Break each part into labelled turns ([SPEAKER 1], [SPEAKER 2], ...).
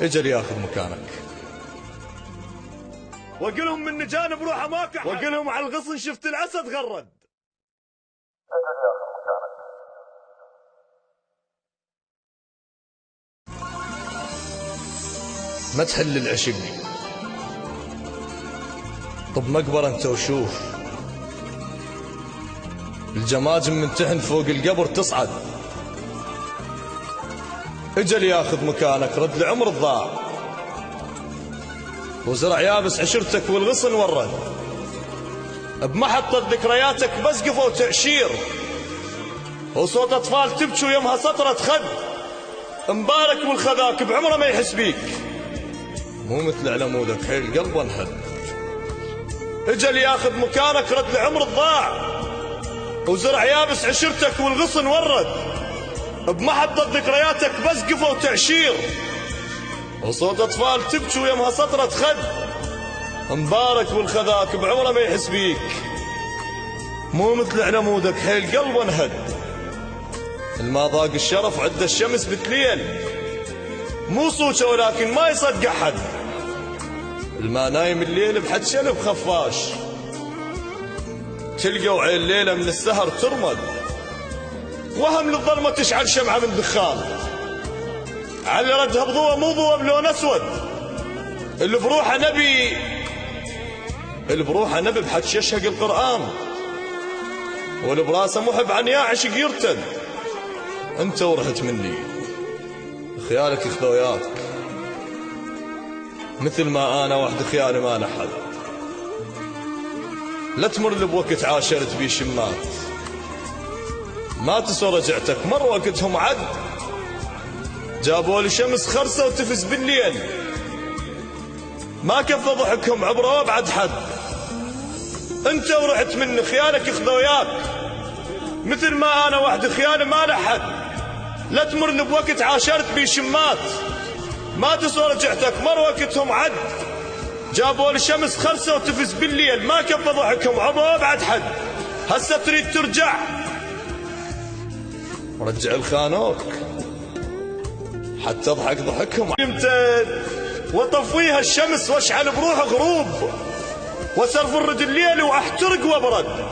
[SPEAKER 1] اجل ياخذ مكانك.
[SPEAKER 2] وقلهم من جانب روحه ما كحد، وقلهم على الغصن شفت الاسد غرد.
[SPEAKER 3] اجل ياخذ مكانك.
[SPEAKER 1] ما تحل العشق، طب مقبرة انت وشوف الجماجم من تحن فوق القبر تصعد. اجل ياخذ مكانك، رد العمر الضاع، وزرع يابس عشرتك والغصن ورد. بمحطة ذكرياتك بس قفوا تعشير، وصوت اطفال تبكي ويمها سطرة خد. مبارك والخذاك بعمره ما يحس بيك، مو مثل علمودك حيل قلبه انهد. اجل ياخذ مكانك، رد العمر الضاع، وزرع يابس عشرتك والغصن ورد. بمحطة ذكرياتك بس قفوا تعشير، وصوت اطفال تبكي ويمها سطرة خد. مبارك والخذاك بعمره ما يحس بيك، مو مثل علمودك حيل قلبه انهد. الما ضاق الشرف عد الشمس بتليل، مو صوته ولكن ما يصدق احد. الما نايم الليل بحد شلب خفاش، تلقوا عين الليله من السهر ترمد. وهم للظلمه تشعل شمعه من دخان، على ردها بضوء مو ضوء بلون اسود. اللي بروحه نبي بحد يشهق القران، واللي براسه محب عن يعشق يرتد. انت ورحت مني خيالك يخذوياك، مثل ما انا وحد خيالي ما لحد. لا تمر لي بوقت عاشرت بيه شمات، ما تسوى رجعتك مر وقتهم عد. جابوا لي شمس خرسه وتفز بالليل، ما كفى ضحكهم عبره وابعد حد. انت ورحت مني خيالك يخذوياك، مثل ما انا وحد خيالي ما لحد. لا تمر لي بوقت عاشرت بيه شمات، ما تسوى رجعتك مر وقتهم عد. جابوا لي شمس خرسه وتفز بالليل، ما كفى ضحكهم عبره وابعد حد. هسه تريد ترجع، رجع الخانوك حتى اضحك ضحكهم. يمتد وطفيها الشمس واشعل بروح غروب، وسرف الرد الليل واحترق وابرد.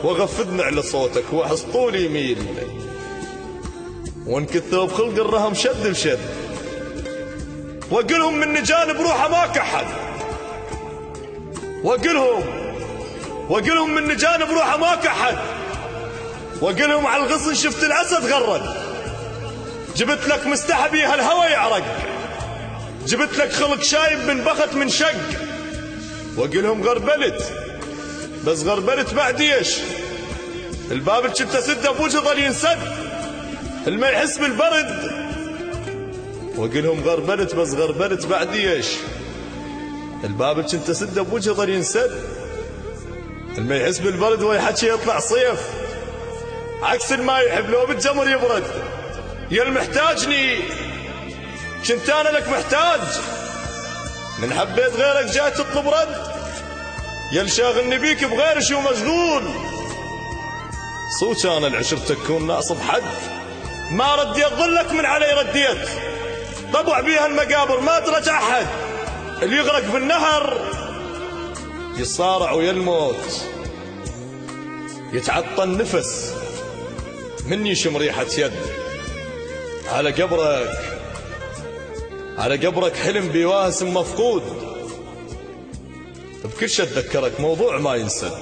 [SPEAKER 1] وغفدنا على صوتك واحس طولي يميل، وانكثوا بخلق الرهم شد بشد. وقلهم من جانب روحه ما كحد، وقلهم من جانب روحه ما كحد. وقلهم على الغصن شفت الاسد غرد. جبت لك مستحبي هالهوى يعرق، جبت لك خلق شايب من بخت من شق. وقلهم غربلت بس غربلت بعد ايش؟ الباب اللي كنت اسده بوجه ظل ينسد، الما يحس بالبرد. وقلهم غربلت بس غربلت بعد ايش؟ الباب اللي كنت اسده بوجه ظل ينسد، الما يحس بالبرد ويحكي يطلع صيف. عكس الما يحب لو بالجمر يبرد. يا المحتاجني كنت انا لك محتاج، من حبيت غيرك جاي تطلب رد. يا الشاغلني بيك بغير شو مشغول، صوت انا العشرتك كون ناصب حد. ما رديت ظلك من علي رديت، طبع بيها المقابر ما ترجع احد. اللي يغرق بالنهر يصارع ويا الموت، يتعطى النفس مني يشم ريحة يد. على قبرك حلم بواسم مفقود، بكل شي اتذكرك موضوع ما ينسد.